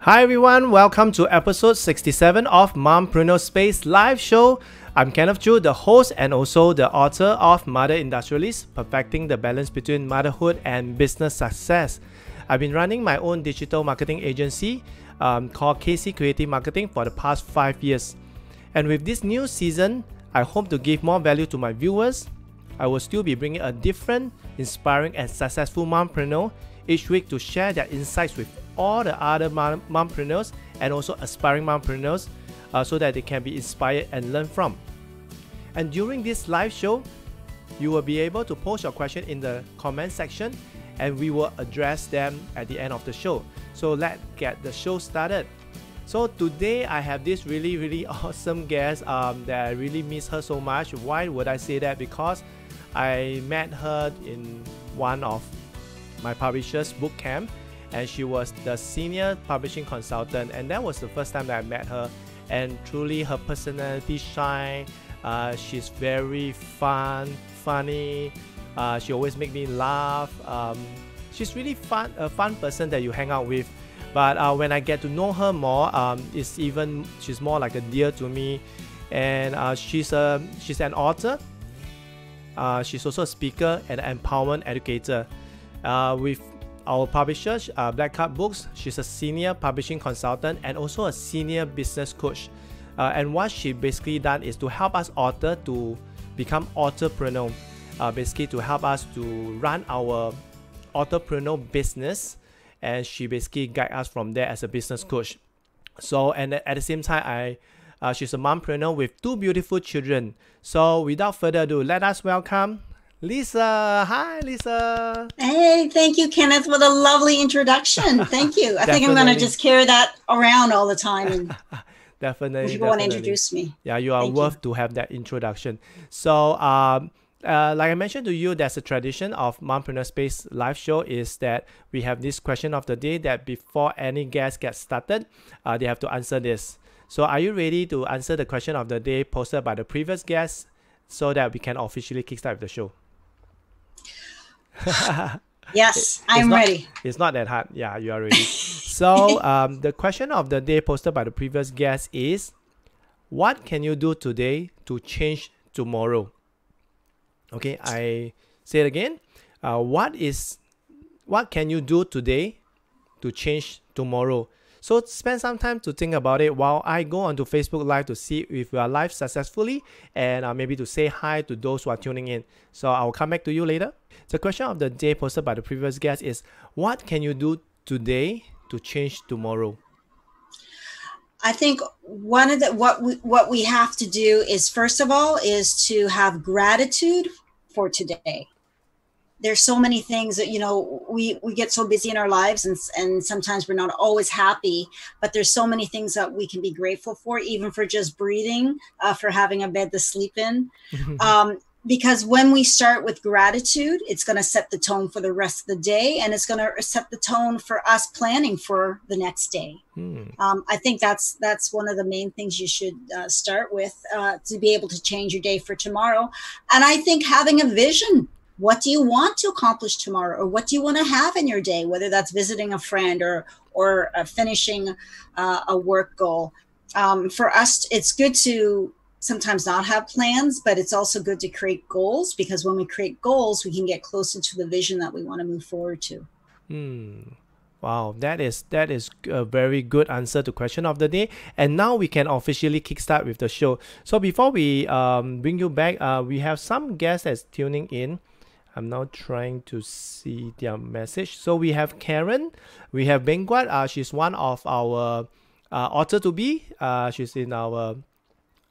Hi everyone, welcome to episode 67 of Mompreneur Space live show. I'm Kenneth Chu, the host and also the author of Mother Industrialist, Perfecting the Balance Between Motherhood and Business Success. I've been running my own digital marketing agency called KC Creative Marketing for the past 5 years. And with this new season, I hope to give more value to my viewers. I will still be bringing a different, inspiring and successful mompreneur each week to share their insights with all the other mompreneurs and also aspiring mompreneurs so that they can be inspired and learn from. And during this live show, you will be able to post your question in the comment section and we will address them at the end of the show. So let's get the show started. So today I have this really awesome guest that I really miss her so much. Why would I say that? Because I met her in one of my publisher's boot camp, and she was the senior publishing consultant, and that was the first time that I met her. And truly her personality shine. She's very funny. She always make me laugh. She's really a fun person that you hang out with. But when I get to know her more, she's more like a dear to me. And she's an author. She's also a speaker and an empowerment educator. With our publisher, Black Card Books, she's a senior publishing consultant and also a senior business coach. And what she basically done is to help us author to become entrepreneur. Basically to help us to run our entrepreneur business. And she basically guide us from there as a business coach. So, and at the same time, she's a mompreneur with 2 beautiful children. So without further ado, let us welcome Leesa. Hi, Leesa. Hey, thank you, Kenneth. What a lovely introduction. Thank you. I think I'm going to just carry that around all the time. And definitely. People want to introduce me. Yeah, you are worth to have that introduction. So, like I mentioned to you, there's a tradition of Mompreneur Space live show is that we have this question of the day that before any guest gets started, they have to answer this. So are you ready to answer the question of the day posted by the previous guest so that we can officially kickstart the show? Yes, I'm ready. It's not that hard. Yeah, you are ready. So the question of the day posted by the previous guest is, what can you do today to change tomorrow? Okay, I say it again. What can you do today to change tomorrow? So spend some time to think about it while I go onto Facebook Live to see if we are live successfully and maybe to say hi to those who are tuning in. So I'll come back to you later. The question of the day posted by the previous guest is, what can you do today to change tomorrow? I think one of what we have to do is, first of all, is to have gratitude for today. There's so many things that, we get so busy in our lives and sometimes we're not always happy, but there's so many things that we can be grateful for, even for just breathing, for having a bed to sleep in. Because when we start with gratitude, it's going to set the tone for the rest of the day, and it's going to set the tone for us planning for the next day. I think that's one of the main things you should start with to be able to change your day for tomorrow. And I think having a vision. What do you want to accomplish tomorrow, or what do you want to have in your day, whether that's visiting a friend or finishing a work goal. For us, it's good to sometimes not have plans, but it's also good to create goals, because when we create goals, we can get closer to the vision that we want to move forward to. Wow, that is a very good answer to question of the day. And now we can officially kickstart with the show. So before we bring you back, we have some guests that's tuning in. I'm now trying to see their message. So we have Karen, we have Bengguat. She's one of our author to be. She's in our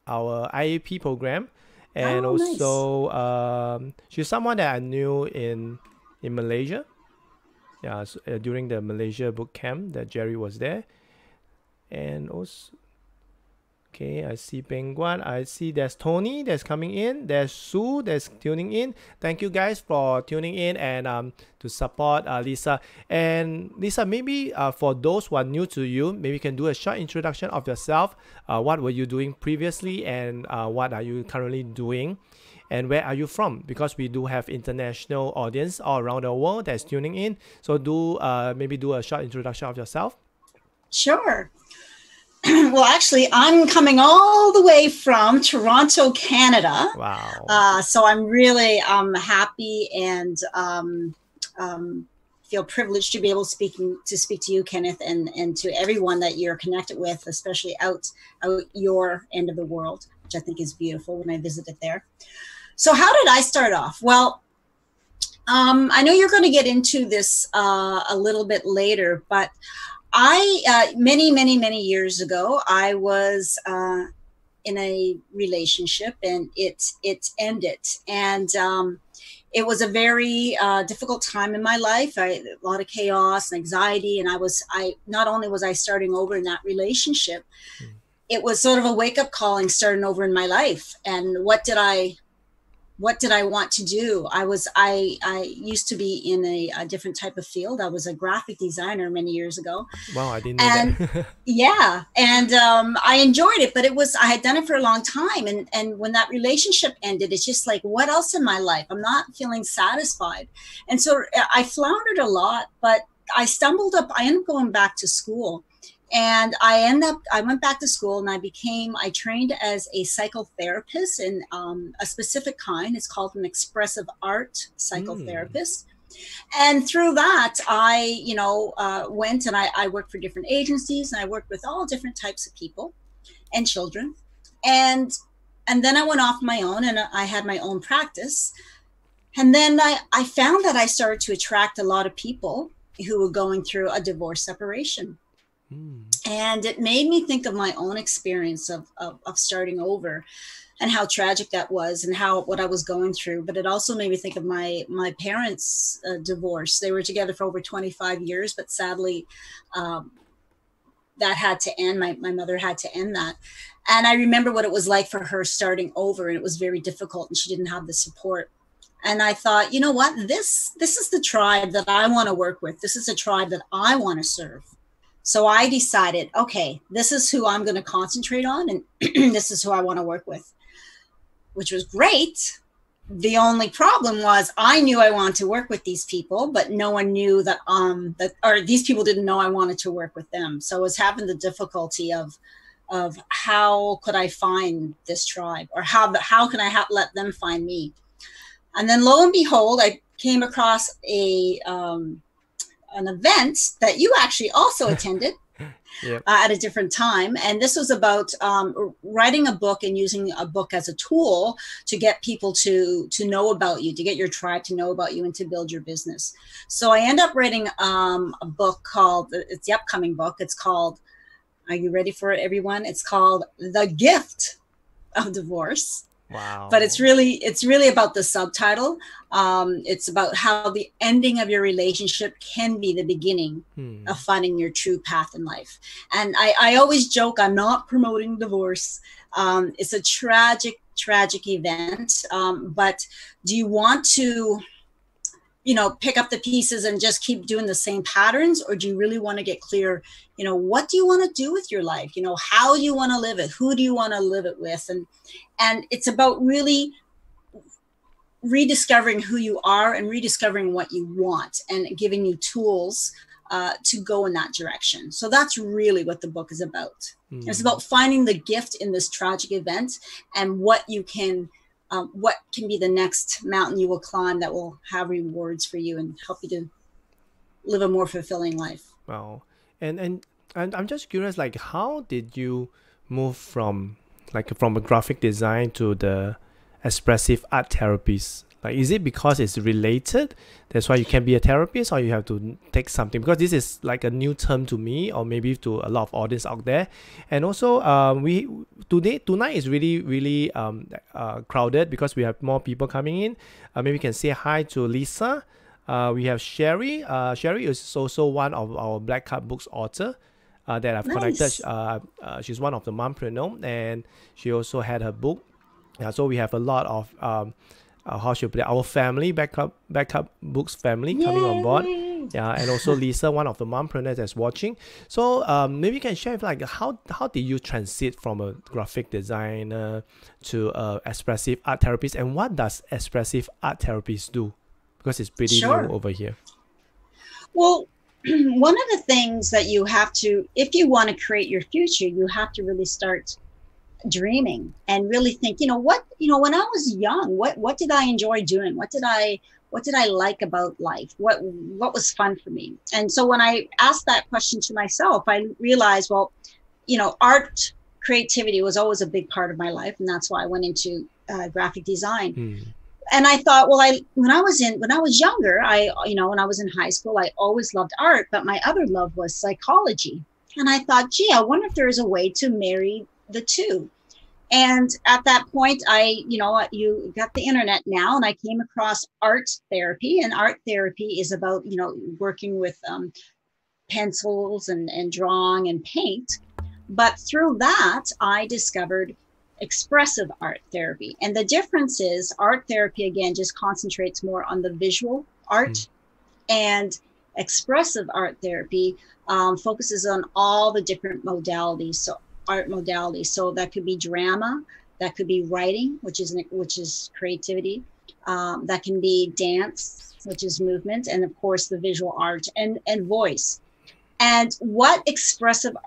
IEP program, and also she's someone that I knew in Malaysia. Yeah, so, during the Malaysia boot camp that Jerry was there, and also. Okay, I see Bengguat. I see there's Tony that's coming in. There's Sue that's tuning in. Thank you guys for tuning in and to support Leesa. And Leesa, maybe for those who are new to you, maybe you can do a short introduction of yourself. What were you doing previously, and what are you currently doing? And where are you from? Because we do have international audience all around the world that's tuning in. So maybe do a short introduction of yourself. Sure. Well, actually, I'm coming all the way from Toronto, Canada. Wow. So I'm really happy and feel privileged to be able to speak to you, Kenneth, and to everyone that you're connected with, especially out your end of the world, which I think is beautiful when I visited there. So how did I start off? Well, I know you're going to get into this a little bit later, but I many years ago, I was in a relationship, and it ended, and it was a very difficult time in my life. A lot of chaos and anxiety, and I not only was I starting over in that relationship, it was sort of a wake up call and starting over in my life. And what did I want to do? I used to be in a different type of field. I was a graphic designer many years ago. Wow, I didn't know that. Yeah, and I enjoyed it, but I had done it for a long time, and when that relationship ended, it's just like, what else in my life? I'm not feeling satisfied, and so I floundered a lot. But I ended up going back to school. And I went back to school, and I trained as a psychotherapist in a specific kind. It's called an expressive art psychotherapist. And through that, I, went and I worked for different agencies, and I worked with all different types of people and children. And then I went off my own, and I had my own practice. And then I found that I started to attract a lot of people who were going through a divorce separation. And it made me think of my own experience of starting over, and how tragic that was, and what I was going through. But it also made me think of my parents' divorce. They were together for over 25 years, but sadly, that had to end. My mother had to end that. And I remember what it was like for her starting over, and it was very difficult, and she didn't have the support. And I thought, you know what, this is the tribe that I want to work with. This is a tribe that I want to serve. So I decided, okay, this is who I'm going to concentrate on, and this is who I want to work with, which was great. The only problem was I knew I wanted to work with these people, but no one knew that these people didn't know I wanted to work with them. So I was having the difficulty of how could I find this tribe, or how can I let them find me? And then lo and behold, I came across an event that you actually also attended. Yep. At a different time. And this was about writing a book and using a book as a tool to get people to know about you, to get your tribe to know about you, and to build your business. So I end up writing a book it's the upcoming book. It's called, are you ready for it, everyone? It's called The Gift of Divorce. Wow. But it's really about the subtitle. It's about how the ending of your relationship can be the beginning of finding your true path in life. And I always joke, I'm not promoting divorce. It's a tragic event. But do you want to, pick up the pieces and just keep doing the same patterns? Or do you really want to get clear, what do you want to do with your life? How do you want to live it? Who do you want to live it with? And it's about really rediscovering who you are and rediscovering what you want, and giving you tools to go in that direction. So that's really what the book is about. It's about finding the gift in this tragic event, and what can be the next mountain you will climb that will have rewards for you and help you to live a more fulfilling life. Wow. And I'm just curious, like, how did you move from a graphic design to the expressive art therapist? Like, is it because it's related, that's why you can be a therapist, or you have to take something? Because this is like a new term to me, or maybe to a lot of audience out there. And also tonight is really crowded because we have more people coming in. Maybe we can say hi to Leesa. We have Sherry. Sherry is also one of our Black Card Books author that I've connected. She's one of the mompreneur, and she also had her book. So we have a lot of how should I put it, our family, backup books family coming on board. And also Lisa, one of the mompreneurs that's watching. So maybe you can share how did you transit from a graphic designer to expressive art therapist, and what does expressive art therapist do? Because it's pretty new over here. Well, one of the things that you have to, if you want to create your future, you have to really start dreaming and really think, when I was young, what did I enjoy doing? What did I like about life? What was fun for me? And so when I asked that question to myself, I realized, well, art, creativity was always a big part of my life, and that's why I went into graphic design. And I thought, well, when I was younger, when I was in high school, I always loved art, but my other love was psychology. And I thought, gee, I wonder if there is a way to marry the two. And at that point, you got the internet now, and I came across art therapy, and art therapy is about, working with pencils and drawing and paint. But through that, I discovered expressive art therapy. And the difference is art therapy, again, just concentrates more on the visual art, and expressive art therapy focuses on all the different modalities. So art modalities. So that could be drama, that could be writing, which is creativity. That can be dance, which is movement, and of course the visual art and voice. And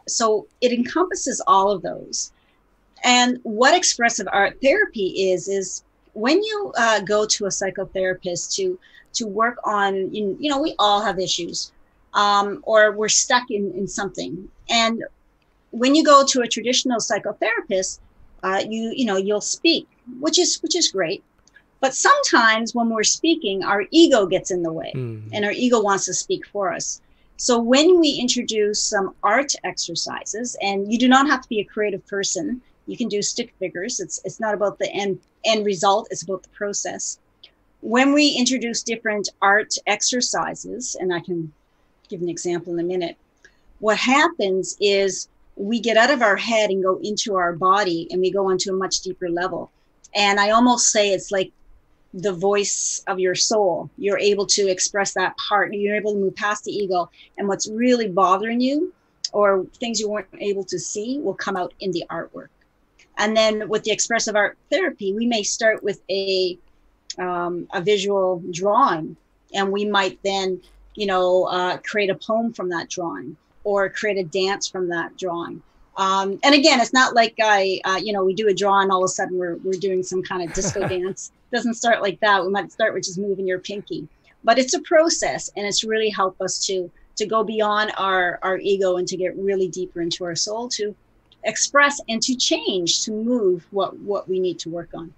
so it encompasses all of those. And what expressive art therapy is when you go to a psychotherapist to work on, we all have issues, or we're stuck in something. And when you go to a traditional psychotherapist, you'll speak, which is great. But sometimes when we're speaking, our ego gets in the way, and our ego wants to speak for us. So when we introduce some art exercises, and you do not have to be a creative person, you can do stick figures. It's not about the end result, it's about the process. When we introduce different art exercises, and I can give an example in a minute, what happens is we get out of our head and go into our body, and we go into a much deeper level. And I almost say it's like the voice of your soul. You're able to express that part. You're able to move past the ego, and what's really bothering you or things you weren't able to see will come out in the artwork. And then with the expressive art therapy, we may start with a visual drawing, and we might then, create a poem from that drawing, or create a dance from that drawing. And again, it's not like we do a draw and all of a sudden we're doing some kind of disco dance. It doesn't start like that. We might start with just moving your pinky. But it's a process, and it's really helped us to go beyond our ego and to get really deeper into our soul, to express and to change, to move what we need to work on.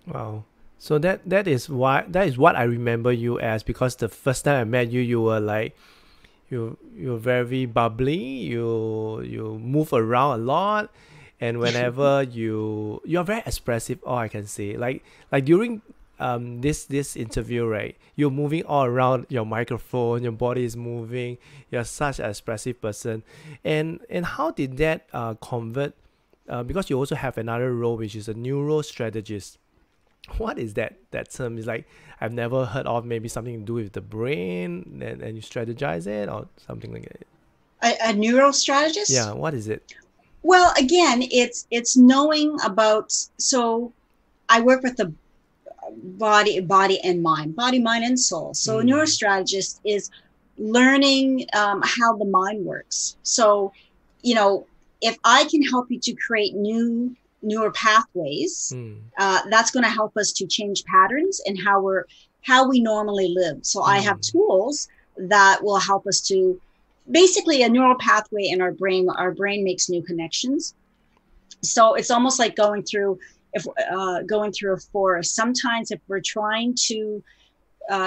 Wow. So that is what I remember you as, because the first time I met you, you were like, you're very bubbly, you move around a lot, and whenever you're very expressive, all I can say. Like during this interview, right, you're moving all around your microphone, your body is moving, you're such an expressive person. And how did that convert, because you also have another role, which is a NeuroStrategist. What is that term? Is like, I've never heard of. Maybe something to do with the brain, and you strategize it or something like that. A neurostrategist? Yeah, what is it? Well, again, it's knowing about, so I work with the body and mind, mind and soul. So a neurostrategist is learning how the mind works. So, if I can help you to create newer pathways, that's going to help us to change patterns and how we normally live. So I have tools that will help us to, basically a neural pathway in our brain makes new connections. So it's almost like going through a forest. Sometimes if we're trying to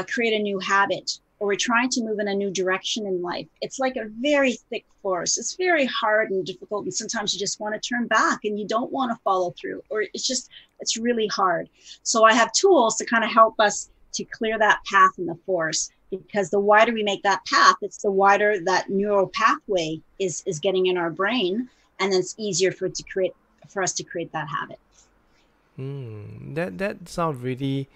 create a new habit, or we're trying to move in a new direction in life, it's like a very thick forest. It's very hard and difficult, and sometimes you just want to turn back and you don't want to follow through, or it's really hard. So I have tools to kind of help us to clear that path in the forest, because the wider we make that path, it's the wider that neural pathway is getting in our brain, and then it's easier for us to create that habit. That sounds really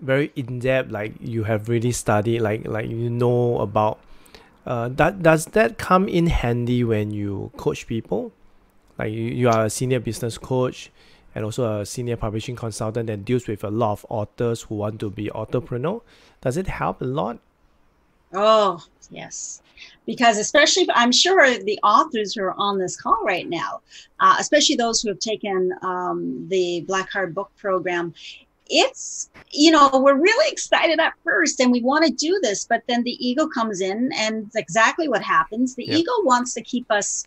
very in-depth, like you have really studied, like about does that come in handy when you coach people? Like you are a senior business coach and also a senior publishing consultant that deals with a lot of authors who want to be entrepreneur. Does it help a lot? Oh, yes. Because especially, I'm sure the authors who are on this call right now, especially those who have taken the Black Card book program, it's, we're really excited at first and we want to do this, but then the ego comes in and it's exactly what happens. The Yep. ego wants to keep us,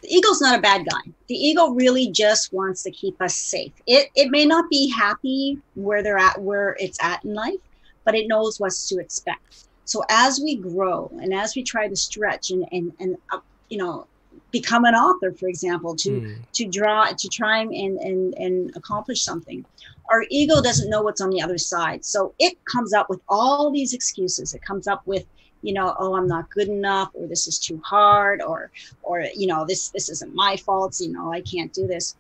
the ego's not a bad guy. The ego really just wants to keep us safe. It may not be happy where it's at in life, but it knows what's to expect. So as we grow and as we try to stretch and become an author, for example, to try and accomplish something, our ego doesn't know what's on the other side. So it comes up with all these excuses. It comes up with, oh, I'm not good enough, or this is too hard, or this isn't my fault. I can't do this.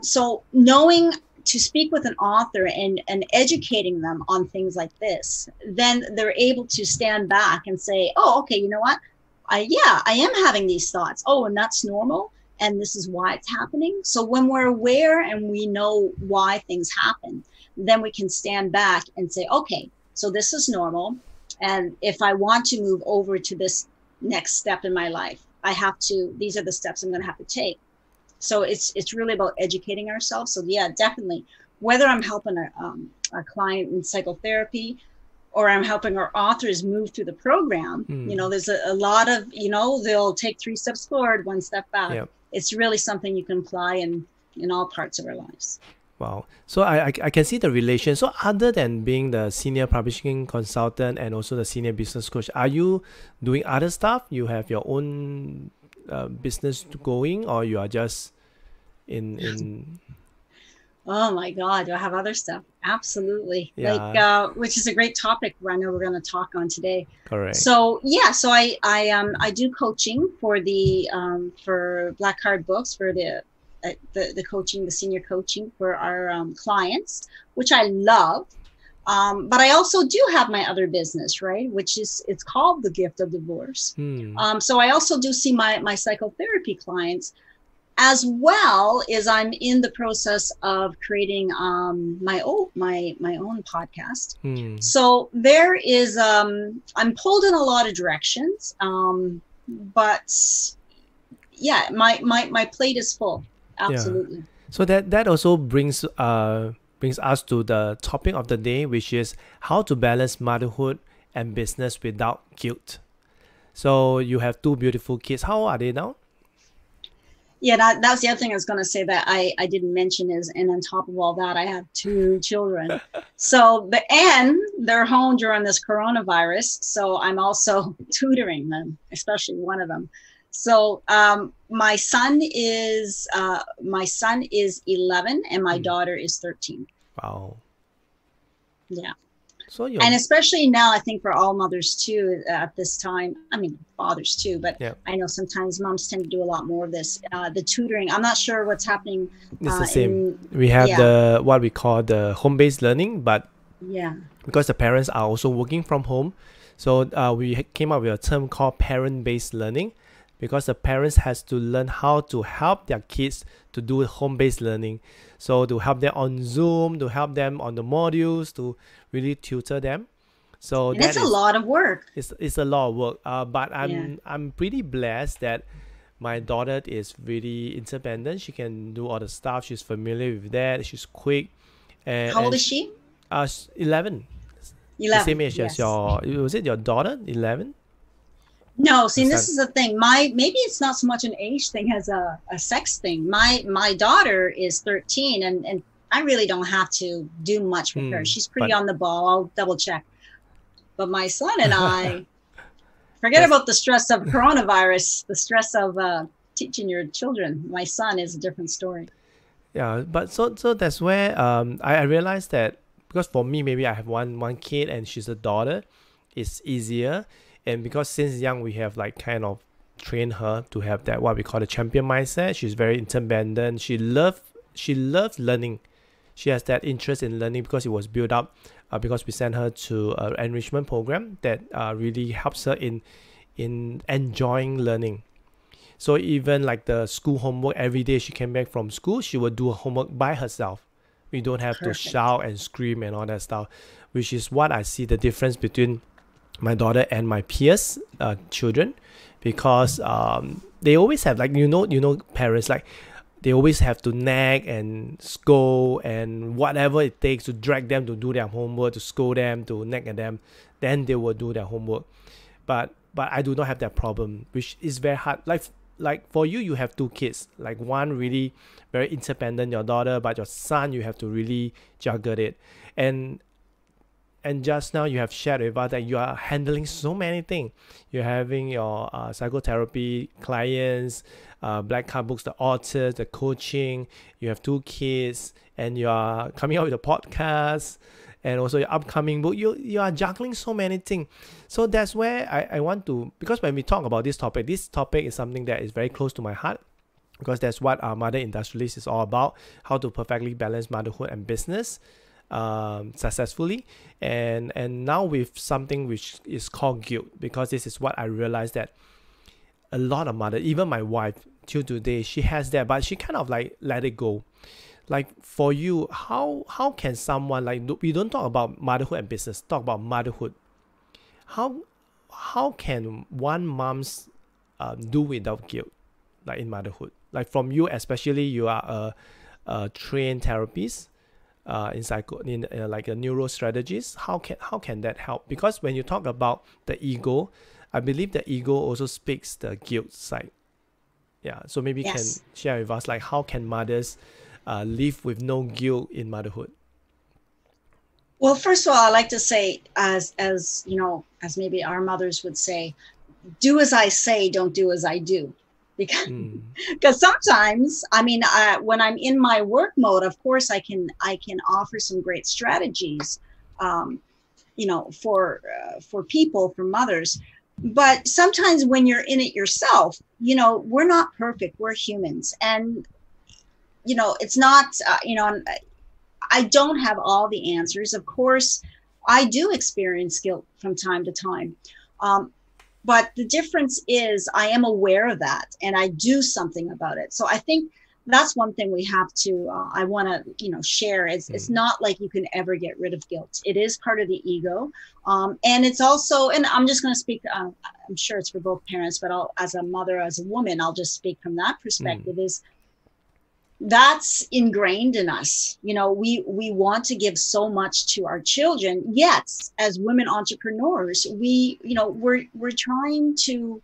So knowing to speak with an author and educating them on things like this, then they're able to stand back and say, oh, okay, you know what? I am having these thoughts. Oh, and that's normal. And this is why it's happening. So when we're aware and we know why things happen, then we can stand back and say, okay, so this is normal. And if I want to move over to this next step in my life, these are the steps I'm going to have to take. So it's really about educating ourselves. So yeah, definitely, whether I'm helping a client in psychotherapy or I'm helping our authors move through the program, there's a lot of, they'll take 3 steps forward, 1 step back. Yep. It's really something you can apply in all parts of our lives. Wow. So I can see the relation. So other than being the senior publishing consultant and also the senior business coach, are you doing other stuff? You have your own business going, or you are just in Oh my God, do I have other stuff? Absolutely. Yeah. Which is a great topic I know we're going to talk on today. Correct. So yeah, so I do coaching for the for Black Card books, for the coaching, the senior coaching for our clients, which I love. But I also do have my other business, right? It's called The Gift of Divorce. So I also do see my psychotherapy clients, as well as I'm in the process of creating my own podcast. So there is I'm pulled in a lot of directions, but yeah, my plate is full. Absolutely. Yeah. So that also brings us to the topic of the day, which is how to balance motherhood and business without guilt. So you have 2 beautiful kids. How are they now? Yeah, that was the other thing I was going to say that I didn't mention is, and on top of all that, I have 2 children. So they're home during this coronavirus. So I'm also tutoring them, especially one of them. So my son is 11 and my daughter is 13. Wow. Yeah. So and especially now, I think for all mothers too at this time, I mean fathers too, but yeah. I know sometimes moms tend to do a lot more of this. The tutoring, I'm not sure what's happening. It's the same. We have what we call the home-based learning, but because the parents are also working from home, so we came up with a term called parent-based learning, because the parents has to learn how to help their kids to do home-based learning. So to help them on Zoom, to help them on the modules, to really tutor them. So it's a lot of work. It's a lot of work. But I'm pretty blessed that my daughter is really independent. She can do all the stuff. She's familiar with that. She's quick. How old is she? 11. The same age as was it your daughter? 11? No, see, this is the thing. Maybe it's not so much an age thing as a sex thing. My daughter is 13, and I really don't have to do much with her. She's pretty on the ball. I'll double check. But my son and I, forget about the stress of coronavirus, the stress of teaching your children. My son is a different story. Yeah, but so that's where I realized that, because for me, maybe I have one kid and she's a daughter, it's easier. And because since young, we have like kind of trained her to have that what we call the champion mindset. She's very independent. She loves learning. She has that interest in learning because it was built up because we sent her to an enrichment program that really helps her in enjoying learning. So even like the school homework, every day she came back from school, she would do her homework by herself. We don't have to shout and scream and all that stuff, which is what I see the difference between my daughter and my peers' children, because they always have, like, you know, parents, like, they always have to nag and scold and whatever it takes to drag them to do their homework, to scold them, to nag at them, then they will do their homework. But I do not have that problem, which is very hard. Like for you, you have two kids, like one really very independent, your daughter, but your son, you have to really juggle it. And just now you have shared with us that you are handling so many things. You're having your psychotherapy clients, Black Card Books, the authors, the coaching. You have two kids, and you are coming out with a podcast, and also your upcoming book. You are juggling so many things. So that's where I want to, because when we talk about this topic is something that is very close to my heart, because that's what our Mother Industrialist is all about, how to perfectly balance motherhood and business successfully. And now with something which is called guilt, because this is what I realized, that a lot of mothers, even my wife till today, she has that, but she kind of like let it go. Like for you, how can someone, like, we don't talk about motherhood and business, talk about motherhood. How can one mom's do without guilt, like in motherhood? Like from you, especially, you are a trained therapist, like a NeuroStrategist. How can that help? Because when you talk about the ego, I believe the ego also speaks the guilt side. Yeah, so maybe you can share with us, like, how can mothers live with no guilt in motherhood? Well, first of all, I like to say, as you know, as maybe our mothers would say, do as I say, don't do as I do. Because sometimes, I mean, when I'm in my work mode, of course, I can offer some great strategies, you know, for people, for mothers. But sometimes when you're in it yourself, you know, we're not perfect. We're humans, and you know, it's not, you know, I don't have all the answers. Of course, I do experience guilt from time to time. But the difference is I am aware of that and I do something about it. So I think that's one thing we have to, I want to, you know, share. It's not like you can ever get rid of guilt. It is part of the ego. And it's also, and I'm just going to speak, I'm sure it's for both parents, but as a mother, as a woman, I'll just speak from that perspective, is that's ingrained in us. You know, we want to give so much to our children, yet as women entrepreneurs, you know, we're trying to,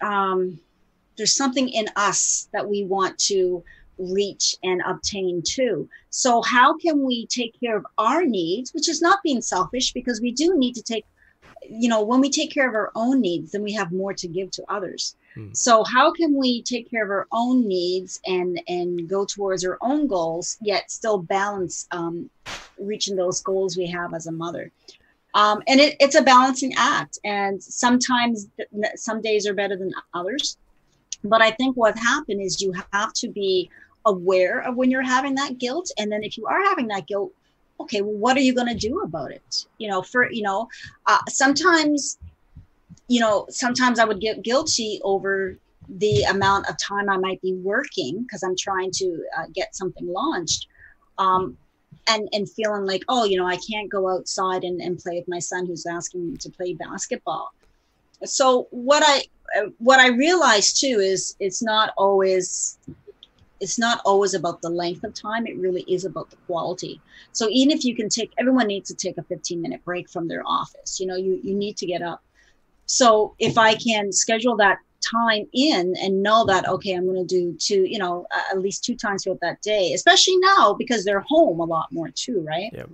there's something in us that we want to reach and obtain too. So how can we take care of our needs, which is not being selfish, because we do need to take, you know, when we take care of our own needs, then we have more to give to others. So how can we take care of our own needs and go towards our own goals, yet still balance reaching those goals we have as a mother? And it's a balancing act. And sometimes some days are better than others. But I think what happened is you have to be aware of when you're having that guilt. And then if you are having that guilt, okay, well, what are you going to do about it? You know, sometimes I would get guilty over the amount of time I might be working because I'm trying to get something launched, and feeling like, oh, you know, I can't go outside and play with my son who's asking me to play basketball. So what I realized too is it's not always about the length of time. It really is about the quality. So even if you can everyone needs to take a 15-minute break from their office. You know, you need to get up. So if I can schedule that time in and know that, okay, I'm going to do at least 2 times throughout that day, especially now because they're home a lot more too, right? Yeah.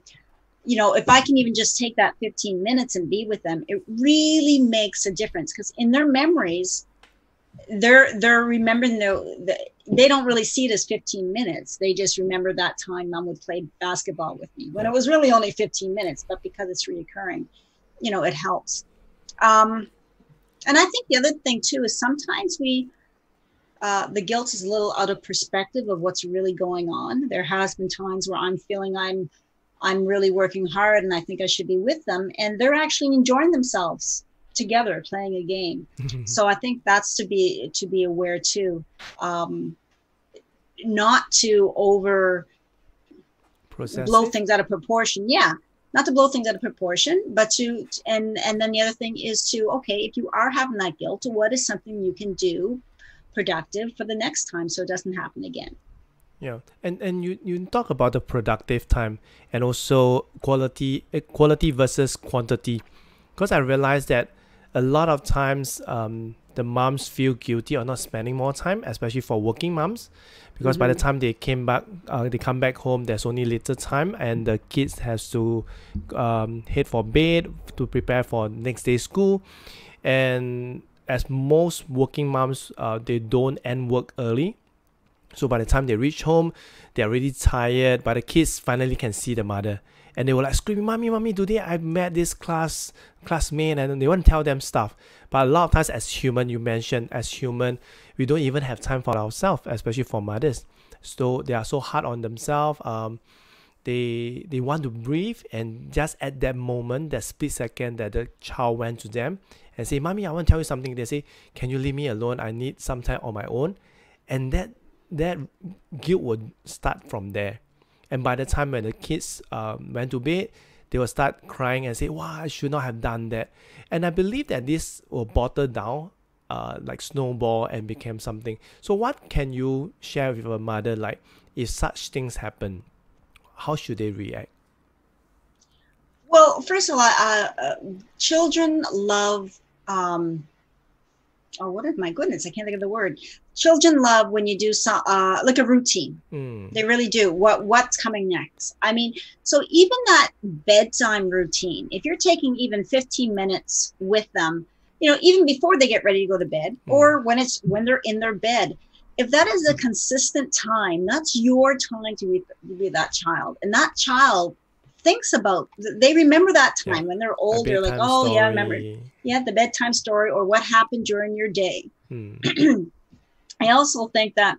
You know, if I can even just take that 15 minutes and be with them, it really makes a difference, because in their memories, they're remembering they don't really see it as 15 minutes. They just remember that time mom would play basketball with me when it was really only 15 minutes, but because it's reoccurring, you know, it helps. And I think the other thing too is sometimes the guilt is a little out of perspective of what's really going on. There has been times where I'm feeling I'm really working hard and I think I should be with them, and they're actually enjoying themselves together playing a game. So I think that's to be aware too, not to blow things out of proportion. Yeah. not to blow things out of proportion, but to, and then the other thing is to, okay, if you are having that guilt, what is something you can do productive for the next time so it doesn't happen again? Yeah, and you talk about the productive time and also quality versus quantity, because I realized that a lot of times the moms feel guilty or not spending more time, especially for working moms, because by the time they come back home, there's only little time, and the kids has to head for bed to prepare for next day's school. And as most working moms, they don't end work early. So by the time they reach home, they're already tired, but the kids finally can see the mother. And they were like screaming, mommy, today I met this classmate, and they want to tell them stuff. But a lot of times as human, you mentioned, as human, we don't even have time for ourselves, especially for mothers. So they are so hard on themselves. They want to breathe, and just at that moment, that split second that the child went to them and say, mommy, I want to tell you something. They say, can you leave me alone? I need some time on my own. And that guilt would start from there. And by the time when the kids went to bed, they will start crying and say, wow, I should not have done that. And I believe that this will bottle down, like snowball, and become something. So what can you share with a mother, like if such things happen, how should they react? Well, first of all, children love, my goodness, I can't think of the word. Children love when you do like a routine. They really do. What's coming next? I mean, so even that bedtime routine, if you're taking even 15 minutes with them, even before they get ready to go to bed, or when they're in their bed, if that is a consistent time, that's your time to be with that child. And that child thinks about, they remember that time when they're older, like, oh story. Yeah, I remember. Yeah, the bedtime story, or what happened during your day. I also think that,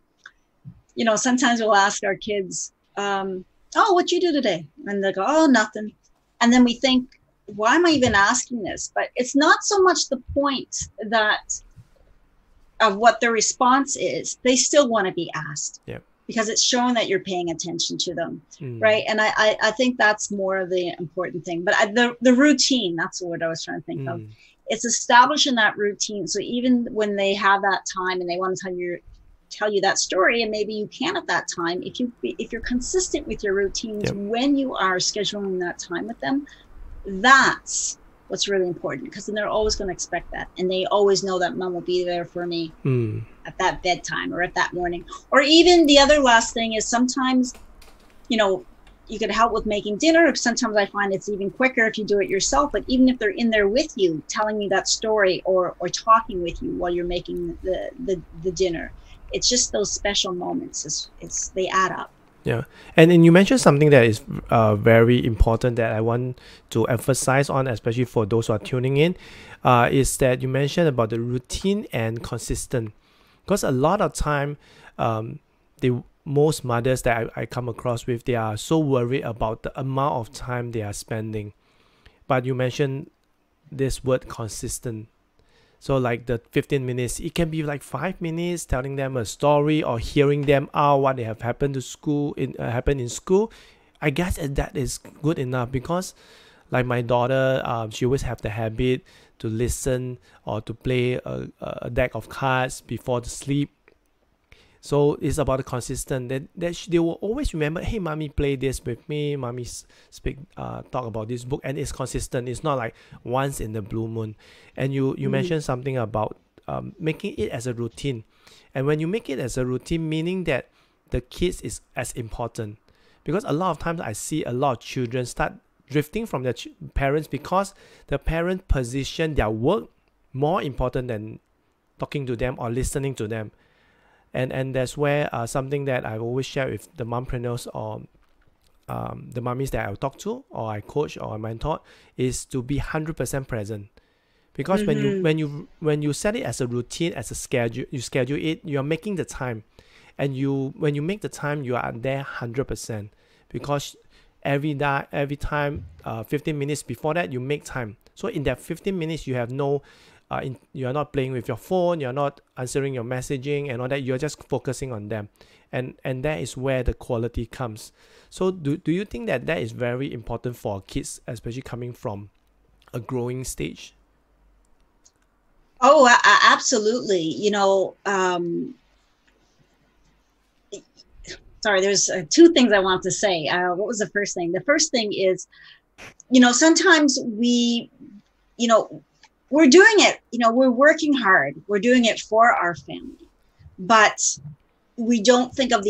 sometimes we'll ask our kids, oh, what'd you do today? And they go, oh, nothing. And then we think, why am I even asking this? But it's not so much the point of what their response is. They still want to be asked. Yeah. Because it's showing that you're paying attention to them, right? And I think that's more of the important thing. But the routine, that's the word I was trying to think of. It's establishing that routine. So even when they have that time and they want to tell you that story, and maybe you can at that time, if you're consistent with your routines when you are scheduling that time with them, that's what's really important, because then they're always going to expect that, and they always know that mom will be there for me at that bedtime or at that morning. Or even the other last thing is sometimes, you could help with making dinner. Sometimes I find it's even quicker if you do it yourself. But even if they're in there with you, telling you that story or talking with you while you're making the dinner, it's just those special moments. They add up. Yeah, and then you mentioned something that is very important that I want to emphasize on, especially for those who are tuning in, is that you mentioned about the routine and consistent. Because a lot of time, most mothers that I come across with, they are so worried about the amount of time they are spending. But you mentioned this word consistent. So like the 15 minutes, it can be like 5 minutes telling them a story or hearing them out what they have happened in school. I guess that is good enough, because like my daughter, she always have the habit to listen or to play a deck of cards before the sleep. So it's about the consistent that they will always remember, hey, mommy play this with me, mommy talk about this book, and it's consistent. It's not like once in the blue moon. And you mentioned something about making it as a routine. And when you make it as a routine, meaning that the kids is as important, because a lot of times I see a lot of children start drifting from their parents because the parent position their work more important than talking to them or listening to them. And that's where something that I always share with the mompreneurs or the mummies that I talk to or I coach or I mentor is to be 100% present. Because when you set it as a routine, as a schedule, you schedule it, you are making the time. And when you make the time, you are there 100%. Because every time 15 minutes before that, you make time. So in that 15 minutes, you have no you're not playing with your phone, you're not answering your messaging and all that, you're just focusing on them, and that is where the quality comes. So do you think that is very important for kids, especially coming from a growing stage? Oh, absolutely. Sorry, there's two things I want to say. What was the first thing? The first thing is, sometimes we're doing it, we're working hard. We're doing it for our family, but we don't think of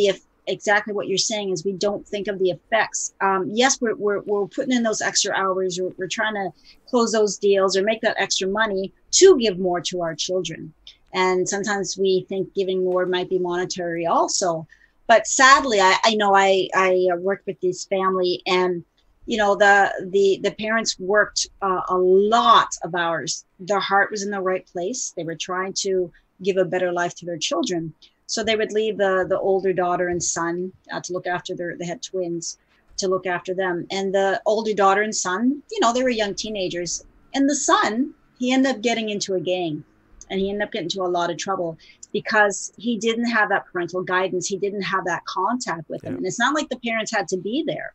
exactly what you're saying is we don't think of the effects. Yes, we're putting in those extra hours. We're trying to close those deals or make that extra money to give more to our children. And sometimes we think giving more might be monetary also. But sadly, I know I worked with this family, and the parents worked a lot of hours. Their heart was in the right place. They were trying to give a better life to their children. So they would leave the older daughter and son to look after they had twins, to look after them. And the older daughter and son, they were young teenagers. And the son, he ended up getting into a gang, and he ended up getting into a lot of trouble because he didn't have that parental guidance. He didn't have that contact with them. And it's not like the parents had to be there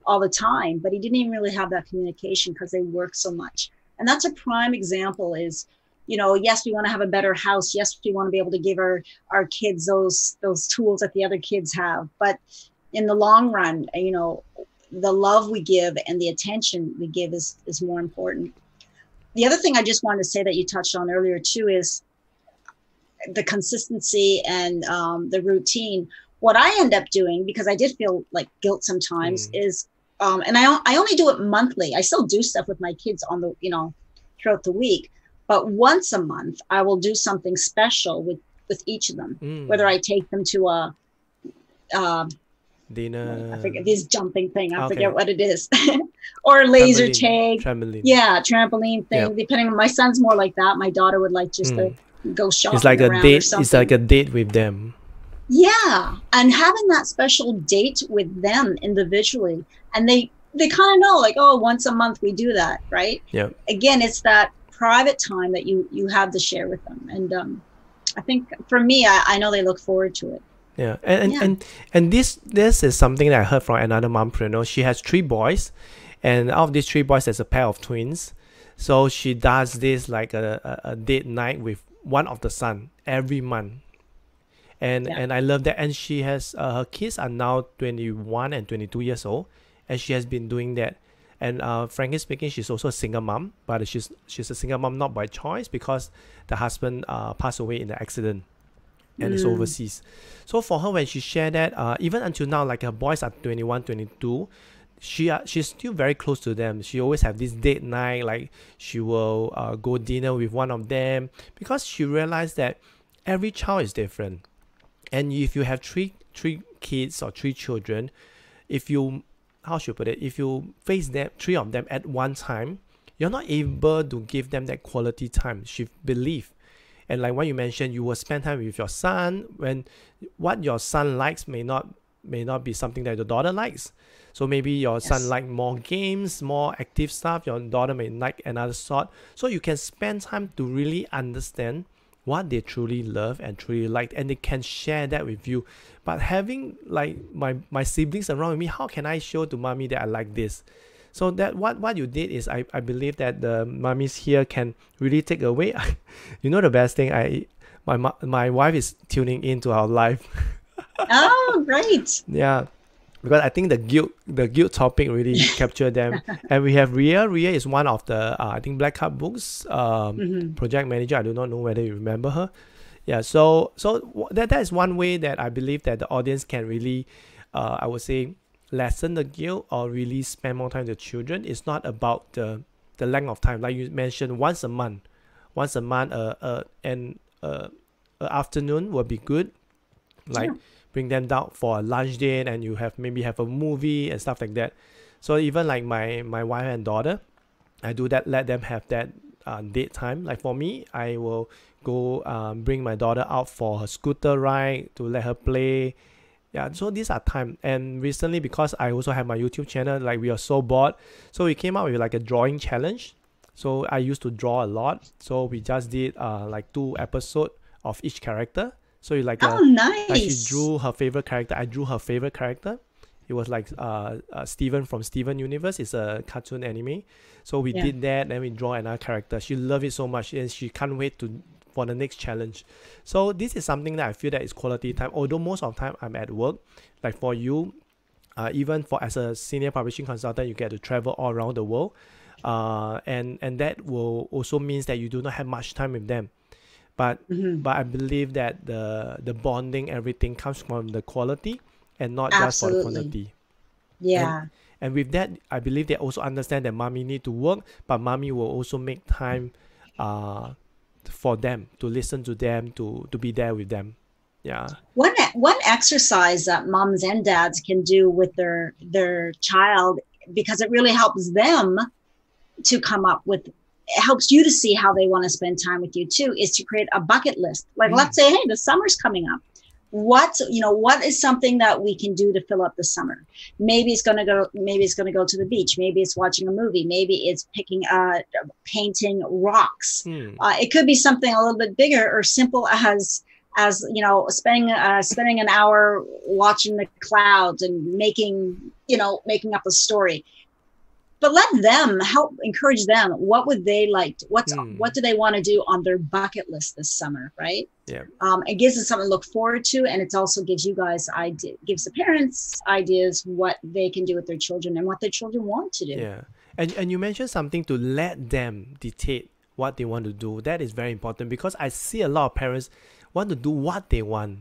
all the time, but he didn't even really have that communication because they worked so much. And that's a prime example is, yes, we want to have a better house. Yes, we want to be able to give our kids those tools that the other kids have. But in the long run, the love we give and the attention we give is more important. The other thing I just wanted to say that you touched on earlier too is the consistency and the routine. What I end up doing, because I did feel like guilt sometimes, is, and I only do it monthly. I still do stuff with my kids on the, throughout the week, but once a month I will do something special with each of them. Whether I take them to a dinner, I forget this jumping thing. I forget what it is, or laser tag. Trampoline. Yeah, trampoline thing. Yep. Depending on, my son's more like that. My daughter would like just to go shopping. It's like a date. It's like a date with them. Yeah, and having that special date with them individually, and they kind of know, like, oh, once a month we do that, right? Yeah. Again, it's that private time that you have to share with them, and I think for me, I know they look forward to it. Yeah, and this is something that I heard from another mompreneur. She has 3 boys, and out of these 3 boys, there's a pair of twins. So she does this like a date night with one of the son every month. And I love that. And she has her kids are now 21 and 22 years old, and she has been doing that. And frankly speaking, she's also a single mom, but she's a single mom not by choice, because the husband passed away in the accident and is overseas. So for her, when she shared that, even until now, like her boys are 21, 22, she's still very close to them. She always have this date night, like she will go dinner with one of them, because she realized that every child is different. And if you have three kids or 3 children, if you, how should I put it, if you face them, 3 of them at one time, you're not able to give them that quality time. She believe. And like what you mentioned, you will spend time with your son when what your son likes may not be something that your daughter likes. So maybe your son like more games, more active stuff. Your daughter may like another sort. So you can spend time to really understand what they truly love and truly like, and they can share that with you. But having like my siblings around me, how can I show to mommy that I like this? So that what you did is, I believe that the mummies here can really take away. The best thing, my wife is tuning into our live. Oh, great. Yeah, because I think the guilt topic really captured them. And we have Ria. Ria is one of the I think Black Cup Books project manager. I do not know whether you remember her. Yeah, so that is one way that I believe that the audience can really I would say lessen the guilt or really spend more time with the children. It's not about the length of time, like you mentioned, once a month and afternoon will be good, like bring them down for a lunch date, and you maybe have a movie and stuff like that. So even like my wife and daughter, I do that, let them have that date time. Like for me, I will go bring my daughter out for her scooter ride to let her play. Yeah, so these are time. And recently, because I also have my YouTube channel, like we are so bored, so we came out with like a drawing challenge. So I used to draw a lot. So we just did like 2 episodes of each character. So you like Oh, like she nice. drew her favorite character. I drew her favorite character. It was like Steven from Steven Universe. It's a cartoon anime. So we Yeah. did that, and we draw another character. She loved it so much, and she can't wait for the next challenge. So this is something that I feel that is quality time. Although most of the time I'm at work, like for you, even for as a senior publishing consultant, you get to travel all around the world, and that will also means that you do not have much time with them. But I believe that the bonding, everything comes from the quality and not just for the Absolutely. quantity. Yeah. And with that, I believe they also understand that mommy need to work, but mommy will also make time for them, to listen to them, to be there with them. Yeah. One exercise that moms and dads can do with their child, because it really helps them to come up with, it helps you to see how they want to spend time with you too, is to create a bucket list. Like, let's say, hey, the summer's coming up. What is something that we can do to fill up the summer? Maybe it's going to go to the beach. Maybe it's watching a movie. Maybe it's painting rocks. It could be something a little bit bigger or simple as spending an hour watching the clouds and making up a story. But let them encourage them. What would they like? What do they want to do on their bucket list this summer, right? Yeah. It gives them something to look forward to, and it also gives you guys gives the parents ideas what they can do with their children and what their children want to do. Yeah. And you mentioned something to let them dictate what they want to do. That is very important, because I see a lot of parents want to do what they want.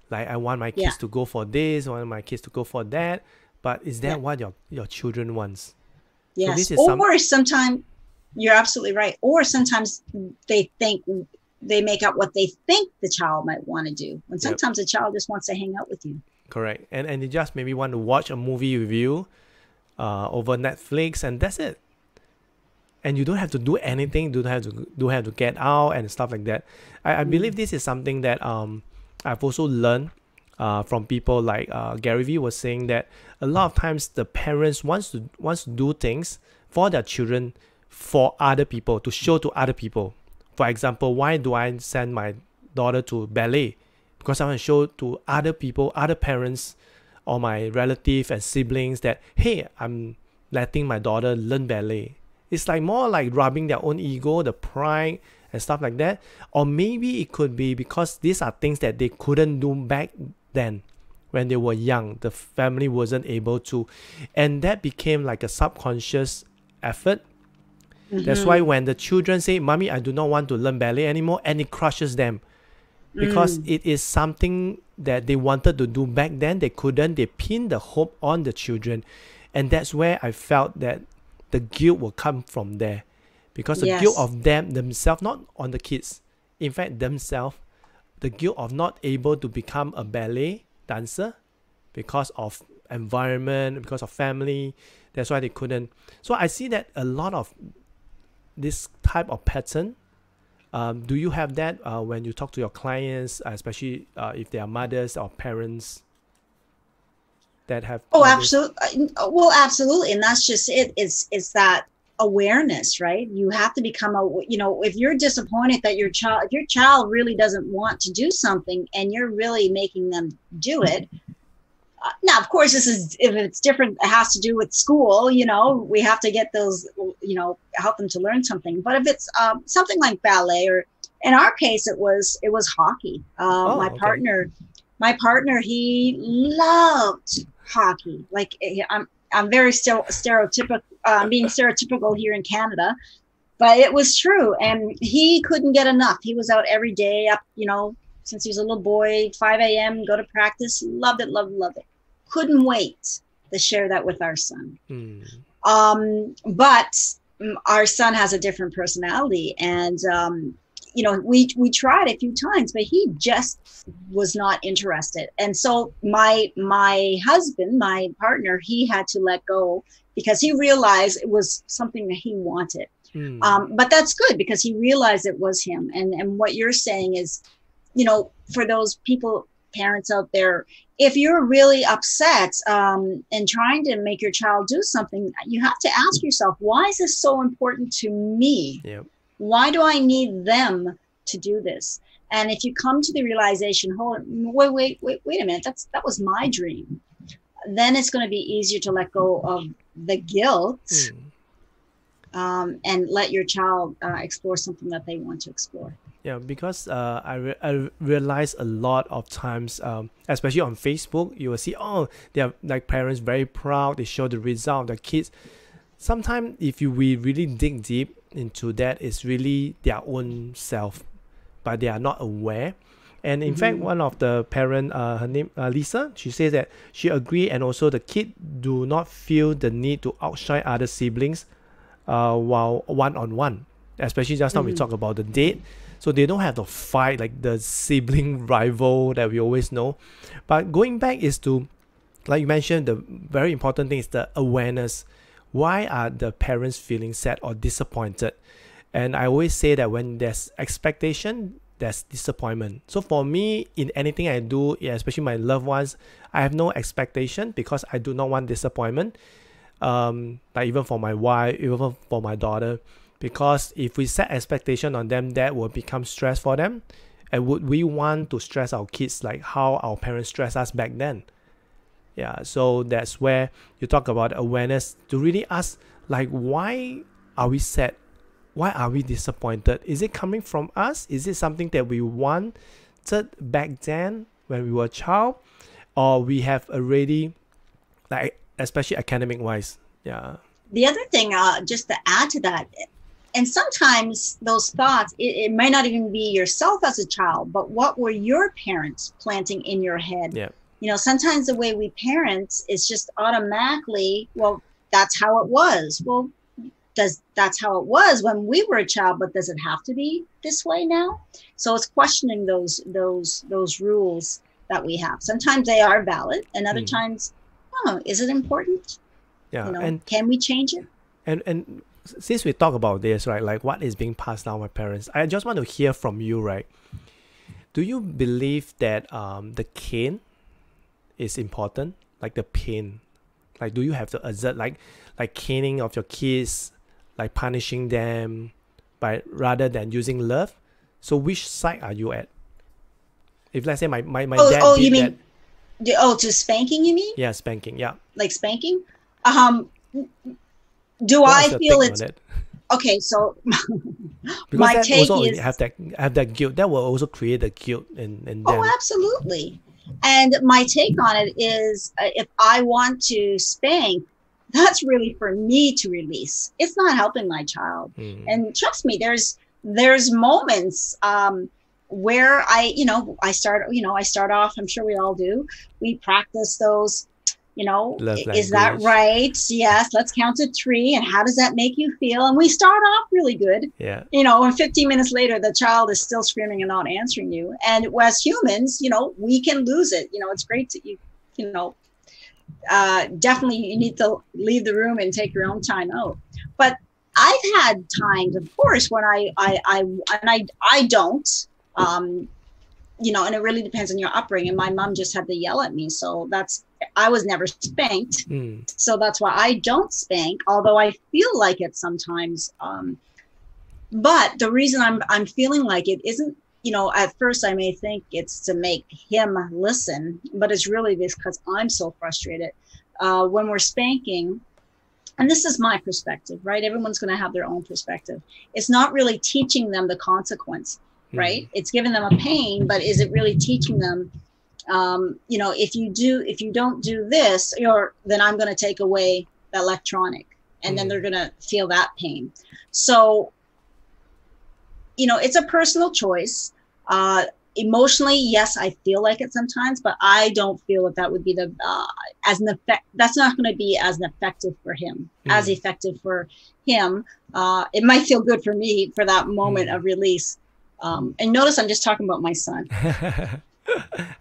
Like, I want my kids to go for this, I want my kids to go for that. But is that what your children wants? Yes. So or sometimes you're absolutely right. Or sometimes they make up what they think the child might want to do. When sometimes the child just wants to hang out with you. Correct. And they just maybe want to watch a movie with you over Netflix, and that's it. And you don't have to do anything, don't have to get out and stuff like that. I believe this is something that I've also learned from people like Gary Vee was saying, that a lot of times the parents wants to do things for their children, for other people, to show to other people. For example, why do I send my daughter to ballet? Because I want to show to other people, other parents, or my relatives and siblings that, hey, I'm letting my daughter learn ballet. It's like more like rubbing their own ego, the pride and stuff like that. Or maybe it could be because these are things that they couldn't do back then when they were young. The family wasn't able to. And that became like a subconscious effort. That's why when the children say, Mommy, I do not want to learn ballet anymore, and it crushes them. Because it is something that they wanted to do back then, they couldn't. They pinned the hope on the children. And that's where I felt that the guilt will come from there. Because the guilt of themselves, not on the kids, in fact themselves, the guilt of not able to become a ballet dancer because of environment, because of family. That's why they couldn't. So I see that a lot of this type of pattern. Do you have that when you talk to your clients, especially if they are mothers or parents that have? Absolutely. Well, absolutely. And that's just it. It's that awareness, right? You have to become if you're disappointed that if your child really doesn't want to do something and you're really making them do it. Now, of course, if it's different, it has to do with school, we have to get those, help them to learn something. But if it's something like ballet, or in our case, it was hockey. My partner, he loved hockey. Like, I'm very stereotypical. I'm being stereotypical here in Canada, but it was true. And he couldn't get enough. He was out every day up, since he was a little boy, 5 a.m., go to practice. Loved it. Couldn't wait to share that with our son. But our son has a different personality, and we tried a few times, but he just was not interested. And so my husband, my partner, he had to let go because he realized it was something that he wanted. But that's good, because he realized it was him. And what you're saying is, for those people parents out there, if you're really upset and trying to make your child do something, you have to ask yourself, why is this so important to me? Yep. Why do I need them to do this? And if you come to the realization, wait a minute, that was my dream, then it's going to be easier to let go of the guilt and let your child explore something that they want to explore. Yeah, because I realize a lot of times, especially on Facebook, you will see, oh, they are like parents very proud, they show the result of their kids. Sometimes if we really dig deep into that, it's really their own self, but they are not aware. And in fact, one of the parent, her name Leesa, she says that she agree, and also the kid do not feel the need to outshine other siblings while one-on-one. Especially just now we talk about the date. So they don't have to fight like the sibling rival that we always know. But going back is to, like you mentioned, the very important thing is the awareness. Why are the parents feeling sad or disappointed? And I always say that when there's expectation, there's disappointment. So for me, in anything I do, especially my loved ones, I have no expectation because I do not want disappointment. Like even for my wife, even for my daughter. Because if we set expectation on them, that will become stress for them. And would we want to stress our kids like how our parents stressed us back then? Yeah, so that's where you talk about awareness to really ask, like, why are we sad? Why are we disappointed? Is it coming from us? Is it something that we wanted back then when we were a child? Or we have already, like, especially academic-wise? Yeah. The other thing, just to add to that, and sometimes those thoughts, it might not even be yourself as a child, but what were your parents planting in your head? Yeah. You know, sometimes the way we parent is just automatically, well, that's how it was. Well, that's how it was when we were a child, but does it have to be this way now? So it's questioning those rules that we have. Sometimes they are valid, and other times, oh, is it important? Yeah. You know, and can we change it? And since we talk about this, right, like what is being passed down by parents, I just want to hear from you, right? Do you believe that the cane is important, like the pain? Like, do you have to exert like caning of your kids, like punishing them, by rather than using love? So which side are you at? If let's say my dad did you mean that, to spanking? You mean? Yeah, spanking. Yeah. Like spanking? Do I feel it's okay? So my take is have that guilt. That will also create the guilt in them. Oh, absolutely. And my take on it is, if I want to spank, that's really for me to release. It's not helping my child. And trust me, there's moments where I start off. I'm sure we all do. We practice those. You know, is that right? Yes, let's count to 3. And how does that make you feel? And we start off really good. Yeah. You know, and 15 minutes later, the child is still screaming and not answering you. And as humans, you know, we can lose it. You know, it's great to, definitely you need to leave the room and take your own time out. But I've had times, of course, when I don't, and it really depends on your upbringing. My mom just had to yell at me. So I was never spanked. So that's why I don't spank, although I feel like it sometimes. But the reason I'm feeling like it isn't, at first I may think it's to make him listen, but it's really because I'm so frustrated. When we're spanking, and this is my perspective, right? Everyone's going to have their own perspective. It's not really teaching them the consequence, right? It's giving them a pain, but is it really teaching them? If you don't do this, then I'm going to take away the electronic, and then they're going to feel that pain. So, it's a personal choice. Emotionally, yes, I feel like it sometimes, but I don't feel that would be that's not going to be as effective for him, as effective for him. It might feel good for me for that moment of release. And notice I'm just talking about my son.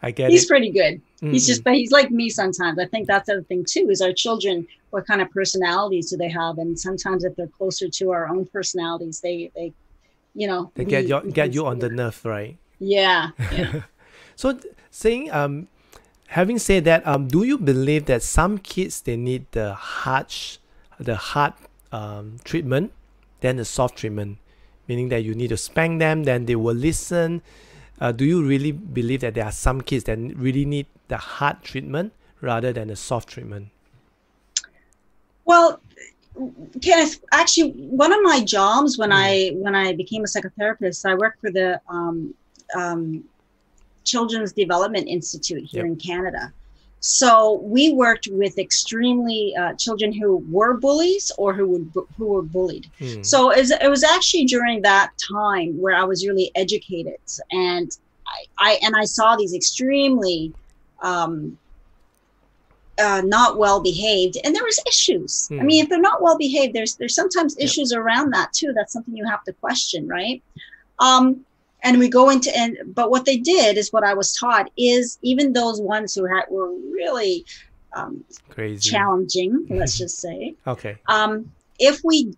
I get He's pretty good. He's like me sometimes. I think that's the other thing too, is our children, what kind of personalities do they have? And sometimes if they're closer to our own personalities, they get you on the nerve, right? Yeah. So saying having said that, do you believe that some kids they need the hard treatment than the soft treatment, meaning that you need to spank them, then they will listen? Do you really believe that there are some kids that really need the hard treatment rather than the soft treatment? Well, Kenneth, actually, one of my jobs when I became a psychotherapist, I worked for the Children's Development Institute here in Canada. So we worked with extremely children who were bullies or who were bullied. So it was actually during that time where I was really educated, and I saw these extremely not well behaved, and there was issues. I mean, if they're not well behaved, there's sometimes issues around that too. That's something you have to question, right? And we go into, but what they did is what I was taught is even those ones who were really crazy, challenging, let's just say. Okay. If we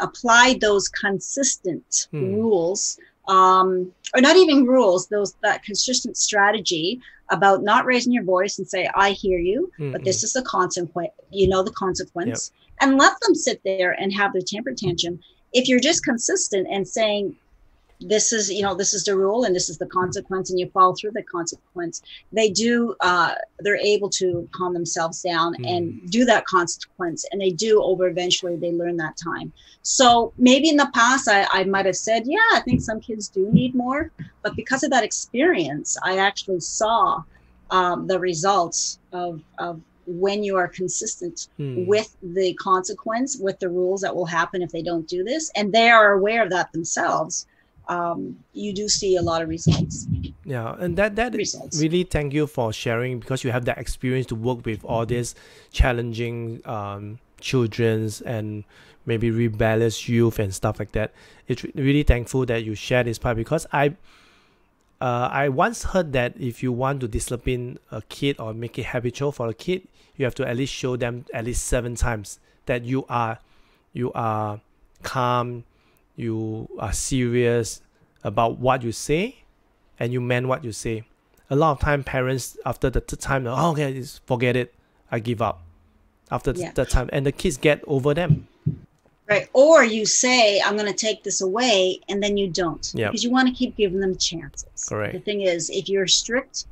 applied those consistent rules, or not even rules, that consistent strategy about not raising your voice and say, I hear you, but this is the consequence, the consequence, and let them sit there and have their temper tantrum. If you're just consistent and saying, this is the rule and this is the consequence, and you follow through the consequence, they're able to calm themselves down and do that consequence, and they do eventually they learn that time. So maybe in the past I might have said, yeah, I think some kids do need more, but because of that experience, I actually saw the results of when you are consistent with the consequence, with the rules that will happen if they don't do this, and they are aware of that themselves. You do see a lot of results. Yeah, and that results. Really thank you for sharing, because you have that experience to work with all these challenging children's and maybe rebellious youth and stuff like that. It's really thankful that you share this part, because I once heard that if you want to discipline a kid or make it habitual for a kid, you have to at least show them at least 7 times that you are calm, you are serious about what you say, and you meant what you say. A lot of time parents, after the third time, oh, okay, just forget it, I give up. After the third time, and the kids get over them. Right. Or you say, I'm going to take this away, and then you don't. Because you want to keep giving them chances. Correct. The thing is, if you're strict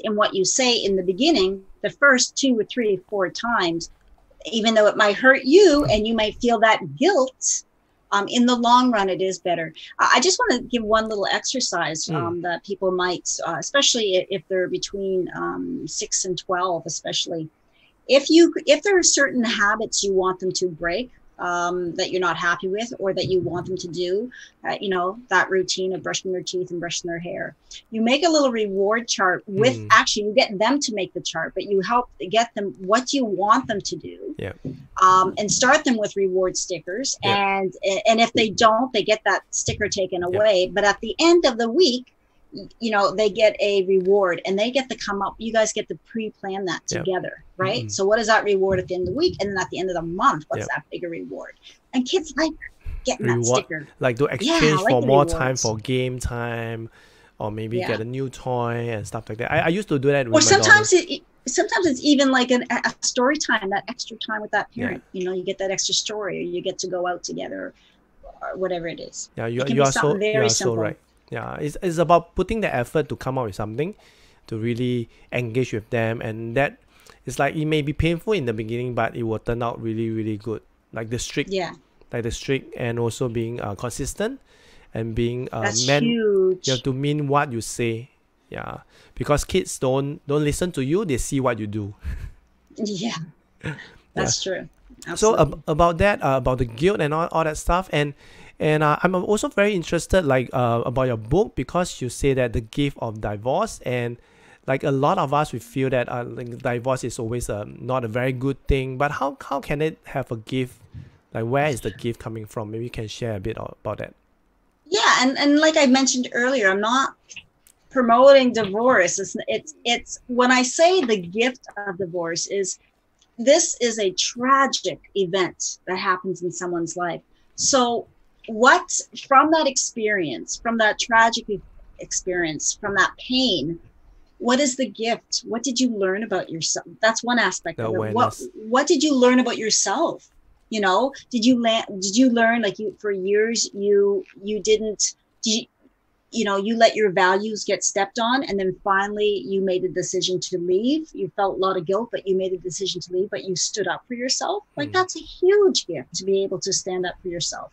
in what you say in the beginning, the first 2 or 3 or 4 times, even though it might hurt you and you might feel that guilt, in the long run, it is better. I just want to give one little exercise that people might, especially if they're between 6 and 12, especially. If there are certain habits you want them to break, that you're not happy with, or that you want them to do, that routine of brushing their teeth and brushing their hair, you make a little reward chart with, actually you get them to make the chart, but you help get them what you want them to do, and start them with reward stickers, and if they don't, they get that sticker taken away, but at the end of the week, they get a reward, and they get to come up, you guys get to pre-plan that together, right? So what is that reward at the end of the week? And then at the end of the month, what's that bigger reward? And kids like getting that sticker. Like to exchange for more time, for game time, or maybe get a new toy and stuff like that. I used to do that with my daughter. Sometimes it's even like a story time, that extra time with that parent. You get that extra story, or you get to go out together, or whatever it is. Yeah, you are so right. Yeah, it's about putting the effort to come up with something, to really engage with them, and that it's like it may be painful in the beginning, but it will turn out really, really good. Like the strict, and also being consistent, and being huge. You have to mean what you say. Yeah, because kids don't listen to you; they see what you do. Yeah, that's true. Absolutely. So about that, about the guilt and all that stuff, and I'm also very interested about your book, because you say that the gift of divorce, and like a lot of us, we feel that divorce is always not a very good thing, but how can it have a gift? Like, where is the gift coming from? Maybe you can share a bit about that. Yeah, and like I mentioned earlier, I'm not promoting divorce. It's when I say the gift of divorce, this is a tragic event that happens in someone's life. So what from that experience, from that tragic experience, from that pain, what is the gift? What did you learn about yourself? That's one aspect of it. What did you learn about yourself? You know, did you learn, like, you, for years, you let your values get stepped on, and then finally you made a decision to leave. You felt a lot of guilt, but you made a decision to leave, but you stood up for yourself. Like, that's a huge gift, to be able to stand up for yourself,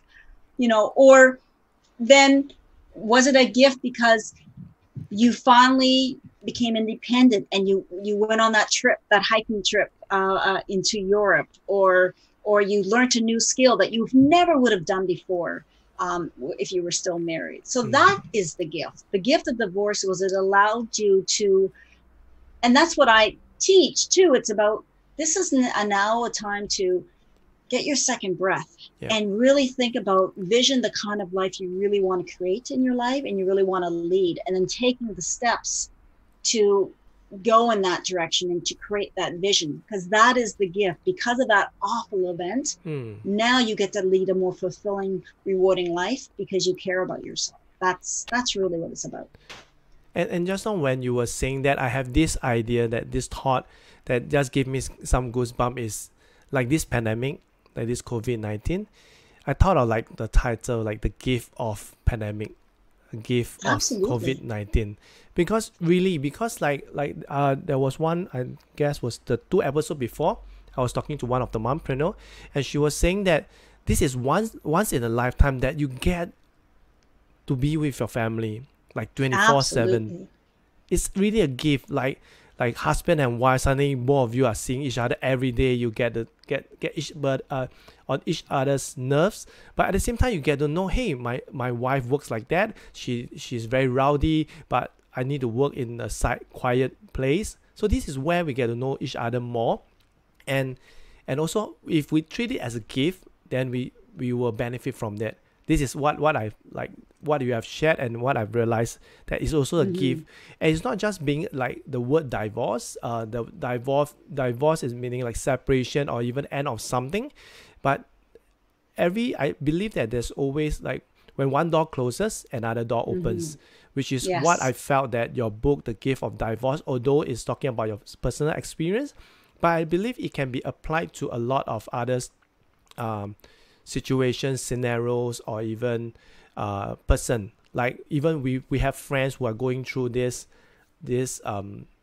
you know. Or then, was it a gift because you finally became independent and you went on that trip, that hiking trip into Europe, or you learned a new skill that you never would have done before if you were still married. So that is the gift. The gift of divorce was it allowed you to, and that's what I teach too. It's about, this is now a time to get your second breath and really think about, vision the kind of life you really want to create in your life and you really want to lead, and then taking the steps to go in that direction and to create that vision, because that is the gift. Because of that awful event, now you get to lead a more fulfilling, rewarding life because you care about yourself. That's really what it's about. And just now when you were saying that, I have this idea, that this thought that just gave me some goosebump is, like, this pandemic, like this COVID-19, I thought of, like, the title, like, the gift of pandemic, gift Absolutely. of COVID-19. Because there was one, I guess was the 2 episodes before, I was talking to one of the mompreneur, and she was saying that this is once in a lifetime that you get to be with your family, like 24/7. It's really a gift, like husband and wife, suddenly both of you are seeing each other every day. You get on each other's nerves, but at the same time you get to know, hey, my wife works like that, she's very rowdy, but I need to work in a quiet place. So this is where we get to know each other more, and also if we treat it as a gift, then we will benefit from that. This is what I like, what you have shared, and what I've realized, that is also a gift. And it's not just being like the word divorce. The divorce is meaning like separation or even end of something, but I believe that there's always, like, when one door closes, another door opens, which is what I felt that your book, The Gift of Divorce, although it's talking about your personal experience, but I believe it can be applied to a lot of others situations, scenarios, or even person. Like, even we have friends who are going through this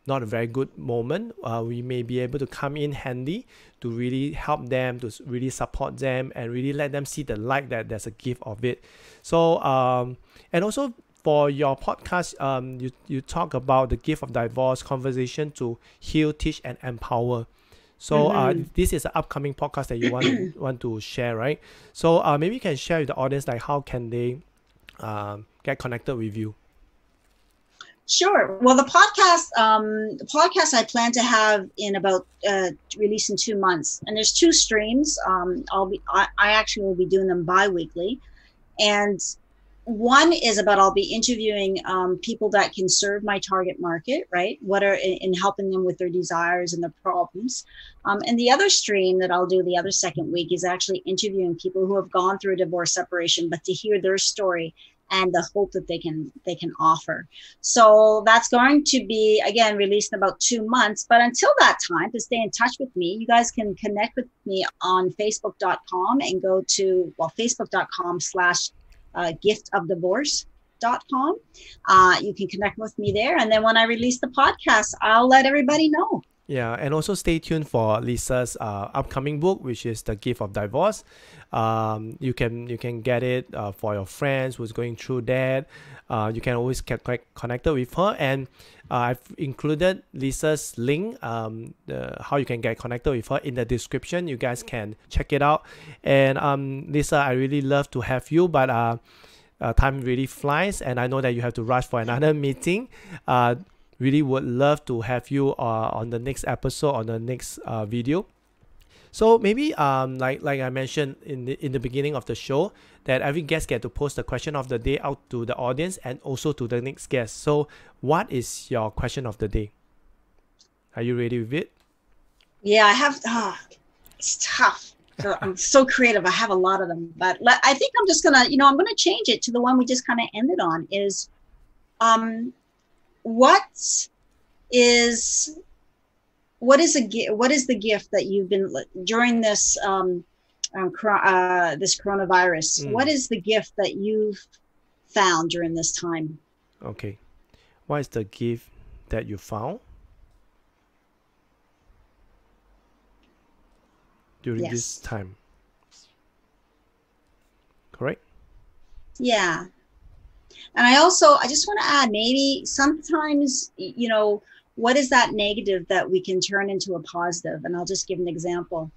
not a very good moment. We may be able to come in handy to really help them, to really support them, and really let them see the light that there's a gift of it. So and also for your podcast, you talk about the gift of divorce, conversation to heal, teach, and empower. So this is an upcoming podcast that you want to share, right? So maybe you can share with the audience, like, how can they get connected with you? Sure. Well, the podcast I plan to have in about release in 2 months, and there's 2 streams. I actually will be doing them bi-weekly, and one is about, I'll be interviewing people that can serve my target market, right? What are in helping them with their desires and their problems. And the other stream that I'll do the other second week is actually interviewing people who have gone through a divorce, separation, but to hear their story and the hope that they can offer. So that's going to be, again, released in about 2 months. But until that time, to stay in touch with me, you guys can connect with me on facebook.com and go to, facebook.com/giftofdivorce.com. You can connect with me there. And then when I release the podcast, I'll let everybody know. Yeah, and also stay tuned for Leesa's upcoming book, which is The Gift of Divorce. You can get it for your friends who's going through that. You can always get connected with her, and I've included Leesa's link, how you can get connected with her, in the description. You guys can check it out. And Leesa, I really love to have you, but time really flies, and I know that you have to rush for another meeting. Really would love to have you on the next episode, on the next video. So maybe like I mentioned in the beginning of the show, that every guest get to post the question of the day out to the audience and also to the next guest. So what is your question of the day? Are you ready with it? Yeah, I have. It's tough. So I'm so creative. I have a lot of them, but I think I'm just gonna, I'm gonna change it to the one we just kind of ended on. Is What is the gift that you've been during this this coronavirus? What is the gift that you've found during this time? Okay. What is the gift that you found during this time? Correct? Yeah. And I just want to add, maybe sometimes, you know, what is that negative that we can turn into a positive? And I'll just give an example.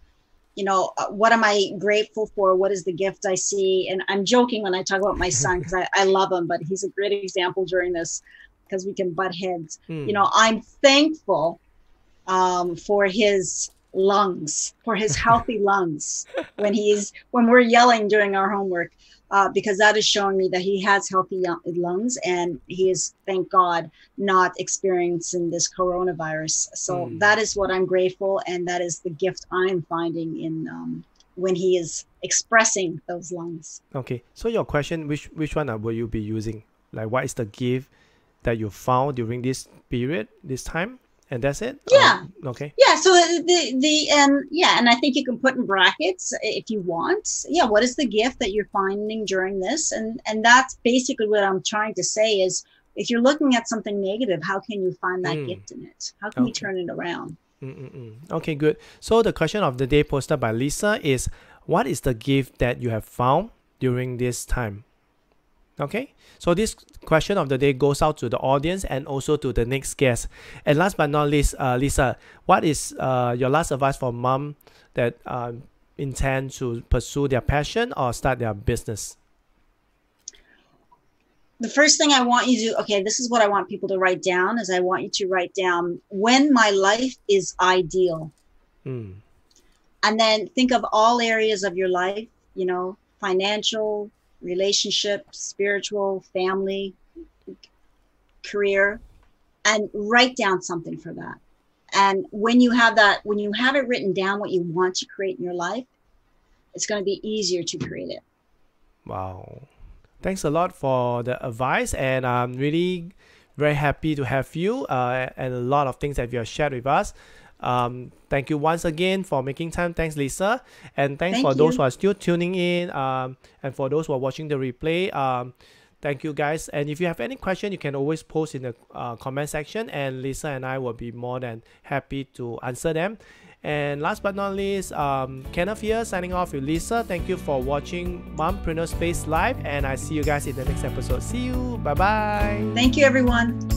You know, what am I grateful for? What is the gift I see? And I'm joking when I talk about my son, because I love him, but he's a great example during this, because we can butt heads. You know, I'm thankful for his lungs, for his healthy lungs when we're yelling doing our homework, because that is showing me that he has healthy lungs, and he is, thank God, not experiencing this coronavirus. So that is what I'm grateful, and that is the gift I'm finding in when he is expressing those lungs. Okay, so your question, which one will you be using? Like, what is the gift that you found during this period, this time? And that's it? Yeah. Okay. Yeah. So and I think you can put in brackets if you want. Yeah. What is the gift that you're finding during this? And that's basically what I'm trying to say is, if you're looking at something negative, how can you find that gift in it? How can you turn it around? Okay, good. So the question of the day posted by Leesa is, what is the gift that you have found during this time? Okay, so this question of the day goes out to the audience and also to the next guest. And last but not least, Leesa, what is your last advice for mom that intend to pursue their passion or start their business? The first thing I want you to do, okay, this is what I want people to write down, is I want you to write down, when my life is ideal. And then think of all areas of your life, you know, financial, relationship, spiritual, family, career, and write down something for that. And when you have it written down, what you want to create in your life, it's going to be easier to create it. Wow. Thanks a lot for the advice, and I'm really very happy to have you and a lot of things that you have shared with us. Thank you once again for making time. Thanks, Leesa. And thanks for those who are still tuning in, and for those who are watching the replay. Thank you, guys. And if you have any question, you can always post in the comment section, and Leesa and I will be more than happy to answer them. And last but not least, Kenneth here signing off with Leesa. Thank you for watching Mompreneur Space Live, and I see you guys in the next episode. See you. Bye-bye. Thank you, everyone.